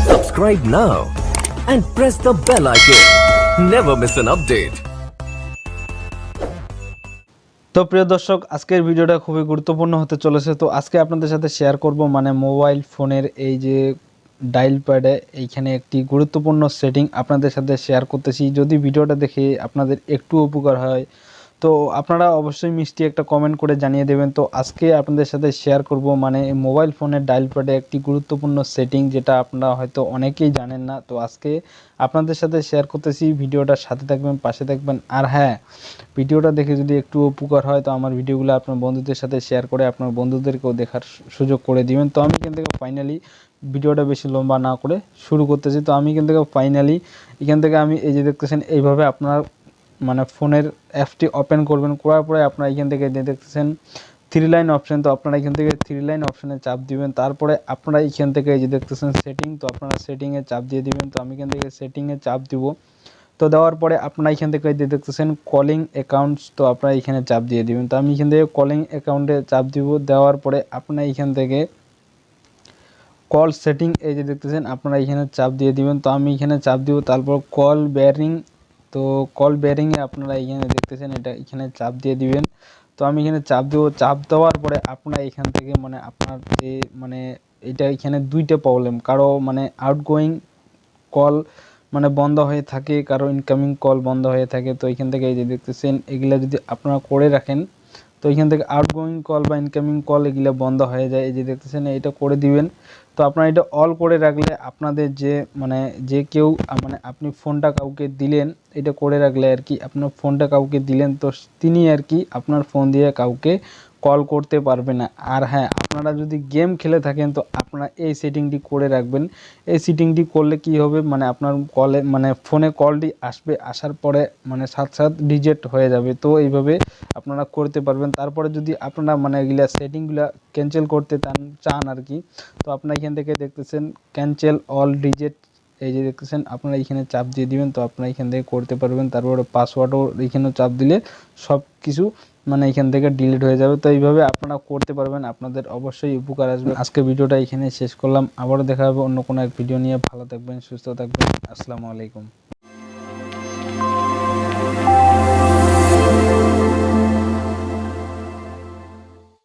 Subscribe now and press the bell icon. Never miss an update. তো প্রিয় দর্শক, আজকের ভিডিওটা খুবই গুরুত্বপূর্ণ হতে চলেছে। তো আজকে আপনাদের সাথে শেয়ার করব মানে মোবাইল ফোনের এই যে ডায়াল প্যাডে এইখানে একটি গুরুত্বপূর্ণ সেটিং আপনাদের সাথে শেয়ার করতেছি। যদি ভিডিওটা দেখে আপনাদের একটু উপকার হয় তো আপনারা অবশ্যই মিষ্টি একটা কমেন্ট করে জানিয়ে দেবেন। তো আজকে আপনাদের সাথে শেয়ার করব মানে মোবাইল ফোনের ডায়াল প্যাডে একটি গুরুত্বপূর্ণ সেটিং, যেটা আপনারা হয়তো অনেকেই জানেন না। তো আজকে আপনাদের সাথে শেয়ার করতেছি, ভিডিওটার সাথে থাকবেন, পাশে থাকবেন। আর হ্যাঁ, ভিডিওটা দেখে যদি একটু উপকার হয় তো আমার ভিডিওগুলো আপনার বন্ধুদের সাথে শেয়ার করে আপনার বন্ধুদেরকেও দেখার সুযোগ করে দিবেন। তো আমি এখান থেকে ফাইনালি ভিডিওটা বেশি লম্বা না করে শুরু করতেছি। তো আমি এখান থেকে ফাইনালি আমি এই যে দেখতেছেন এইভাবে আপনার মানে ফোনের অ্যাপটি ওপেন করবেন। করার পরে আপনারা এখান থেকে দেখতেছেন থ্রি লাইন অপশন। তো আপনারা এখান থেকে থ্রি লাইন অপশানে চাপ দিবেন। তারপরে আপনারা এখান থেকে এই যে দেখতেছেন সেটিং, তো আপনারা সেটিংয়ে চাপ দিয়ে দিবেন। তো আমি এখান থেকে সেটিংয়ে চাপ দিব। তো দেওয়ার পরে আপনারা এখান থেকে দেখতেছেন কলিং অ্যাকাউন্টস, তো আপনারা এখানে চাপ দিয়ে দিবেন। তো আমি এখান থেকে কলিং অ্যাকাউন্টে চাপ দিব। দেওয়ার পরে আপনারা এখান থেকে কল সেটিং এই যে দেখতেছেন আপনারা এখানে চাপ দিয়ে দিবেন। তো আমি এখানে চাপ দিব। তারপর কল বেয়ারিং, তো কল বেয়ারিংয়ে আপনারা এখানে দেখতেছেন এটা এখানে চাপ দিয়ে দিবেন। তো আমি এখানে চাপ দেবো। চাপ দেওয়ার পরে আপনারা এখান থেকে মানে আপনার যে মানে এটা এখানে দুইটা প্রবলেম, কারো মানে আউটগোয়িং কল মানে বন্ধ হয়ে থাকে, কারো ইনকামিং কল বন্ধ হয়ে থাকে। তো এখান থেকে এই যে দেখতেছেন এগুলা যদি আপনারা করে রাখেন তো এখান থেকে আউটগোয়িং কল বা ইনকামিং কল এগুলো বন্ধ হয়ে যায়। এই যে দেখতেছেন এটা করে দিবেন। তো আপনারা এটা অল করে রাখলে আপনাদের যে মানে যে কেউ মানে আপনি ফোনটা কাউকে দিলেন, এটা করে রাখলে আর কি আপনার ফোনটা কাউকে দিলেন তো তিনি আর কি আপনার ফোন দিয়ে কাউকে কল করতে পারবে না। আর হ্যাঁ, আপনারা যদি গেম খেলে থাকেন তো আপনারা এই সেটিংটি করে রাখবেন। এই সেটিংটি করলে কি হবে মানে আপনার কলে মানে ফোনে কলটি আসবে, আসার পরে মানে সাথে রিজেক্ট হয়ে যাবে। তো এইভাবে আপনারা করতে পারবেন। তারপরে যদি আপনারা মানে এগুলা সেটিংগুলা ক্যান্সেল করতে চান আর কি, তো আপনারা এখান থেকে দেখতেছেন ক্যান্সেল অল রিজেক্ট এই যে দেখতেছেন আপনারা এখানে চাপ দিয়ে দিবেন। তো আপনারা এখান থেকে করতে পারবেন। তারপরে পাসওয়ার্ডও এখানেও চাপ দিলে সব কিছু মানে এখান থেকে ডিলিট হয়ে যাবে। তো এইভাবে আপনারা করতে পারবেন, আপনাদের অবশ্যই উপকার আসবে। আজকে ভিডিওটা এখানে শেষ করলাম, আবারও দেখা হবে অন্য কোনো এক ভিডিও নিয়ে। ভালো থাকবেন, সুস্থ থাকবেন, আসসালামু আলাইকুম।